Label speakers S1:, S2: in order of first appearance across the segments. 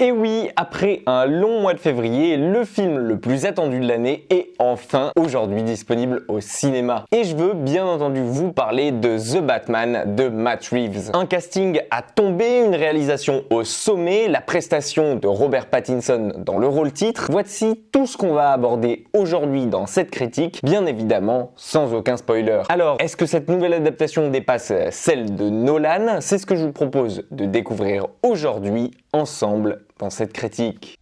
S1: Et oui, après un long mois de février, le film le plus attendu de l'année est enfin aujourd'hui disponible au cinéma. Et je veux bien entendu vous parler de The Batman de Matt Reeves. Un casting à tomber, une réalisation au sommet, la prestation de Robert Pattinson dans le rôle titre. Voici tout ce qu'on va aborder aujourd'hui dans cette critique, bien évidemment sans aucun spoiler. Alors, est-ce que cette nouvelle adaptation dépasse celle de Nolan? C'est ce que je vous propose de découvrir aujourd'hui ensemble dans cette critique.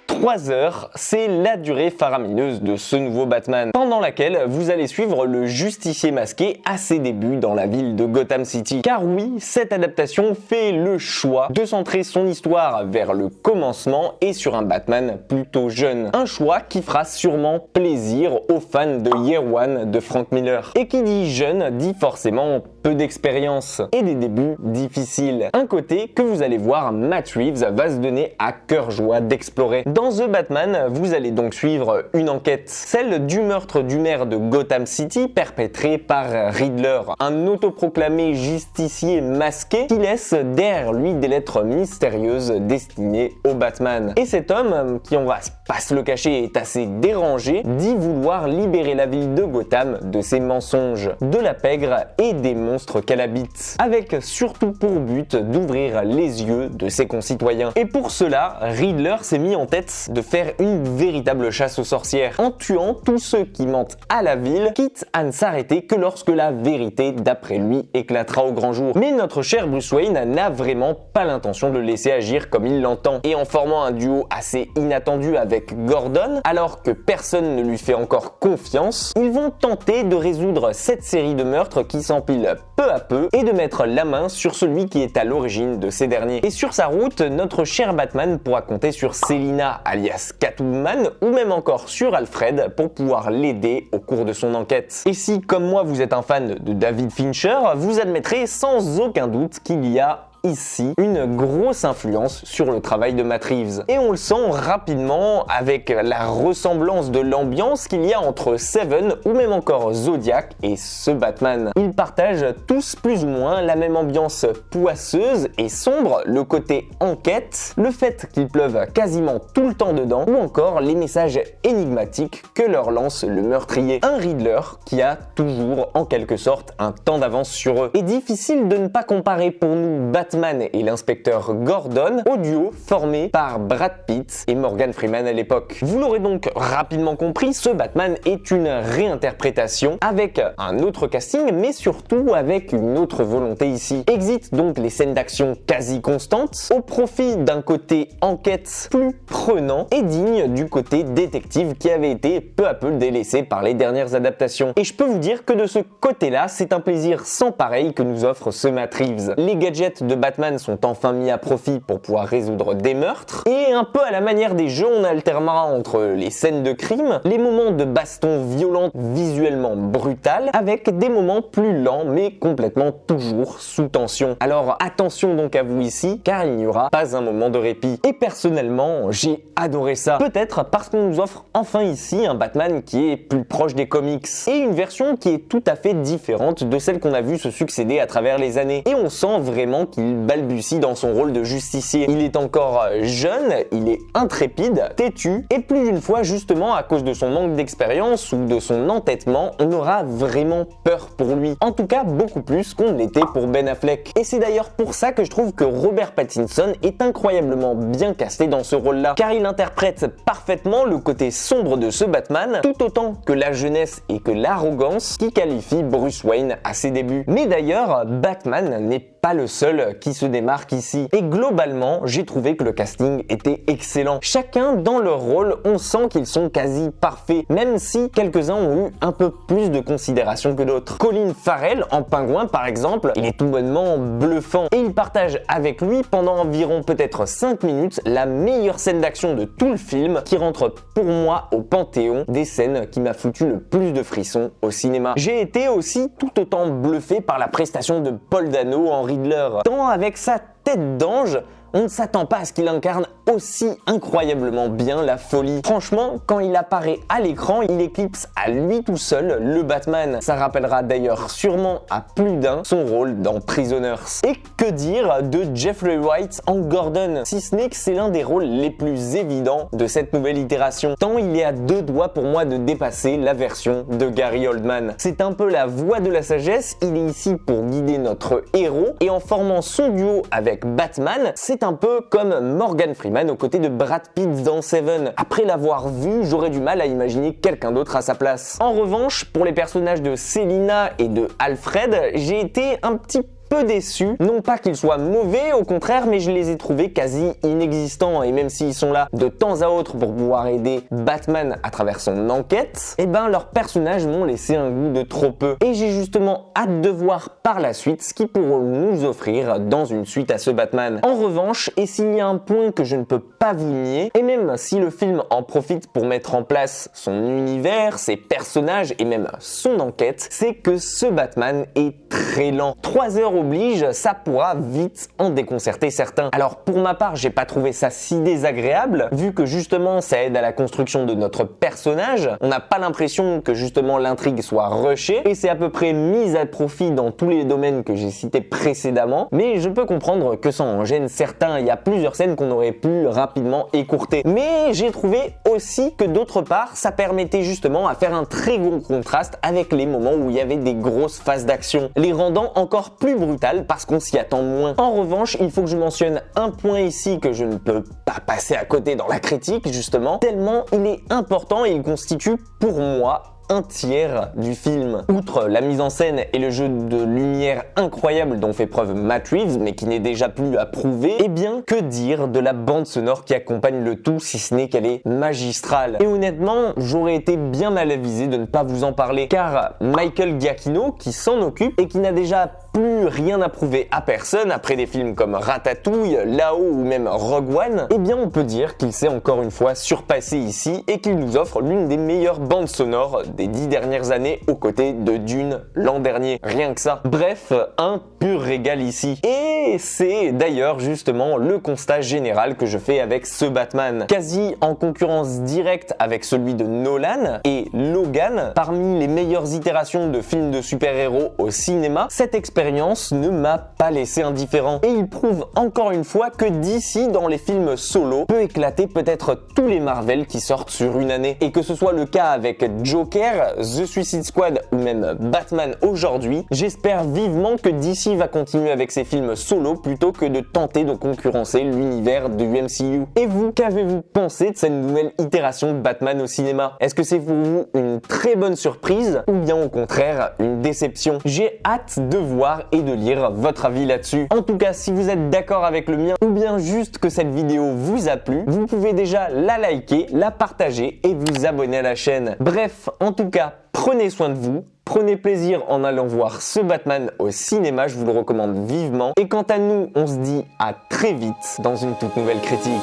S1: 3 heures, c'est la durée faramineuse de ce nouveau Batman, pendant laquelle vous allez suivre le justicier masqué à ses débuts dans la ville de Gotham City. Car oui, cette adaptation fait le choix de centrer son histoire vers le commencement et sur un Batman plutôt jeune. Un choix qui fera sûrement plaisir aux fans de Year One de Frank Miller. Et qui dit jeune dit forcément peu d'expérience et des débuts difficiles. Un côté que vous allez voir Matt Reeves va se donner à cœur joie d'explorer. Dans The Batman, vous allez donc suivre une enquête, celle du meurtre du maire de Gotham City perpétré par Riddler, un autoproclamé justicier masqué qui laisse derrière lui des lettres mystérieuses destinées au Batman. Et cet homme, qui on va pas se le cacher est assez dérangé, dit vouloir libérer la ville de Gotham de ses mensonges, de la pègre et des monstres qu'elle habite, avec surtout pour but d'ouvrir les yeux de ses concitoyens. Et pour cela, Riddler s'est mis en tête de faire une véritable chasse aux sorcières, en tuant tous ceux qui mentent à la ville, quitte à ne s'arrêter que lorsque la vérité, d'après lui, éclatera au grand jour. Mais notre cher Bruce Wayne n'a vraiment pas l'intention de le laisser agir comme il l'entend, et en formant un duo assez inattendu avec Gordon, alors que personne ne lui fait encore confiance, ils vont tenter de résoudre cette série de meurtres qui s'empilent peu à peu et de mettre la main sur celui qui est à l'origine de ces derniers. Et sur sa route, notre cher Batman pourra compter sur Selina alias Catwoman ou même encore sur Alfred pour pouvoir l'aider au cours de son enquête. Et si, comme moi, vous êtes un fan de David Fincher, vous admettrez sans aucun doute qu'il y a ici une grosse influence sur le travail de Matt Reeves. Et on le sent rapidement avec la ressemblance de l'ambiance qu'il y a entre Seven ou même encore Zodiac et ce Batman. Ils partagent tous plus ou moins la même ambiance poisseuse et sombre, le côté enquête, le fait qu'il pleuve quasiment tout le temps dedans ou encore les messages énigmatiques que leur lance le meurtrier. Un Riddler qui a toujours en quelque sorte un temps d'avance sur eux. Et difficile de ne pas comparer pour nous Batman et l'inspecteur Gordon au duo formé par Brad Pitt et Morgan Freeman à l'époque. Vous l'aurez donc rapidement compris, ce Batman est une réinterprétation avec un autre casting mais surtout avec une autre volonté ici. Exit donc les scènes d'action quasi constantes au profit d'un côté enquête plus prenant et digne du côté détective qui avait été peu à peu délaissé par les dernières adaptations. Et je peux vous dire que de ce côté-là, c'est un plaisir sans pareil que nous offre ce Matt Reeves. Les gadgets de Batman sont enfin mis à profit pour pouvoir résoudre des meurtres, et un peu à la manière des jeux, on alternera entre les scènes de crime, les moments de baston violents visuellement brutales, avec des moments plus lents mais complètement toujours sous tension. Alors attention donc à vous ici, car il n'y aura pas un moment de répit. Et personnellement, j'ai adoré ça. Peut-être parce qu'on nous offre enfin ici un Batman qui est plus proche des comics, et une version qui est tout à fait différente de celle qu'on a vu se succéder à travers les années. Et on sent vraiment qu'il balbutie dans son rôle de justicier. Il est encore jeune, il est intrépide, têtu, et plus d'une fois justement à cause de son manque d'expérience ou de son entêtement, on aura vraiment peur pour lui. En tout cas, beaucoup plus qu'on l'était pour Ben Affleck. Et c'est d'ailleurs pour ça que je trouve que Robert Pattinson est incroyablement bien casté dans ce rôle-là, car il interprète parfaitement le côté sombre de ce Batman, tout autant que la jeunesse et que l'arrogance qui qualifie Bruce Wayne à ses débuts. Mais d'ailleurs, Batman n'est pas le seul qui se démarque ici. Et globalement, j'ai trouvé que le casting était excellent. Chacun dans leur rôle, on sent qu'ils sont quasi parfaits, même si quelques-uns ont eu un peu plus de considération que d'autres. Colin Farrell, en pingouin par exemple, il est tout bonnement bluffant. Et il partage avec lui pendant environ peut-être 5 minutes la meilleure scène d'action de tout le film, qui rentre pour moi au panthéon des scènes qui m'a foutu le plus de frissons au cinéma. J'ai été aussi tout autant bluffé par la prestation de Paul Dano en Riddler, tant avec sa tête d'ange on ne s'attend pas à ce qu'il incarne aussi incroyablement bien la folie. Franchement, quand il apparaît à l'écran, il éclipse à lui tout seul le Batman. Ça rappellera d'ailleurs sûrement à plus d'un son rôle dans Prisoners. Et que dire de Jeffrey Wright en Gordon, si ce n'est que c'est l'un des rôles les plus évidents de cette nouvelle itération, tant il est à deux doigts pour moi de dépasser la version de Gary Oldman. C'est un peu la voix de la sagesse, il est ici pour guider notre héros, et en formant son duo avec Batman, c'est un peu comme Morgan Freeman aux côtés de Brad Pitt dans Seven. Après l'avoir vu, j'aurais du mal à imaginer quelqu'un d'autre à sa place. En revanche, pour les personnages de Selina et de Alfred, j'ai été un petit peu déçu, non pas qu'ils soient mauvais, au contraire, mais je les ai trouvés quasi inexistants, et même s'ils sont là de temps à autre pour pouvoir aider Batman à travers son enquête, eh ben leurs personnages m'ont laissé un goût de trop peu, et j'ai justement hâte de voir par la suite ce qu'ils pourront nous offrir dans une suite à ce Batman. En revanche, et s'il y a un point que je ne peux pas vous nier, et même si le film en profite pour mettre en place son univers, ses personnages et même son enquête, c'est que ce Batman est très lent. 3 heures oblige, ça pourra vite en déconcerter certains. Alors pour ma part, j'ai pas trouvé ça si désagréable, vu que justement ça aide à la construction de notre personnage, on n'a pas l'impression que justement l'intrigue soit rushée, et c'est à peu près mis à profit dans tous les domaines que j'ai cités précédemment, mais je peux comprendre que ça en gêne certains, il y a plusieurs scènes qu'on aurait pu rapidement écourter. Mais j'ai trouvé aussi que d'autre part, ça permettait justement à faire un très gros contraste avec les moments où il y avait des grosses phases d'action, les rendant encore plus brutales parce qu'on s'y attend moins. En revanche, il faut que je mentionne un point ici que je ne peux pas passer à côté dans la critique justement, tellement il est important et il constitue pour moi un tiers du film. Outre la mise en scène et le jeu de lumière incroyable dont fait preuve Matt Reeves, mais qui n'est déjà plus à prouver, eh bien, que dire de la bande sonore qui accompagne le tout, si ce n'est qu'elle est magistrale. Et honnêtement, j'aurais été bien mal avisé de ne pas vous en parler, car Michael Giacchino, qui s'en occupe et qui n'a déjà plus rien à prouver à personne après des films comme Ratatouille, Là-haut ou même Rogue One, eh bien on peut dire qu'il s'est encore une fois surpassé ici et qu'il nous offre l'une des meilleures bandes sonores des 10 dernières années aux côtés de Dune l'an dernier. Rien que ça. Bref, un pur régal ici. Et c'est d'ailleurs justement le constat général que je fais avec ce Batman. Quasi en concurrence directe avec celui de Nolan et Logan, parmi les meilleures itérations de films de super-héros au cinéma, cette expérience ne m'a pas laissé indifférent. Et il prouve encore une fois que DC dans les films solo peut éclater peut-être tous les Marvel qui sortent sur une année. Et que ce soit le cas avec Joker, The Suicide Squad ou même Batman aujourd'hui, j'espère vivement que DC va continuer avec ses films solo plutôt que de tenter de concurrencer l'univers du MCU. Et vous, qu'avez-vous pensé de cette nouvelle itération de Batman au cinéma? Est-ce que c'est pour vous une très bonne surprise ou bien au contraire une déception? J'ai hâte de voir et de lire votre avis là-dessus. En tout cas, si vous êtes d'accord avec le mien ou bien juste que cette vidéo vous a plu, vous pouvez déjà la liker, la partager et vous abonner à la chaîne. Bref, en tout cas, prenez soin de vous, prenez plaisir en allant voir ce Batman au cinéma, je vous le recommande vivement. Et quant à nous, on se dit à très vite dans une toute nouvelle critique.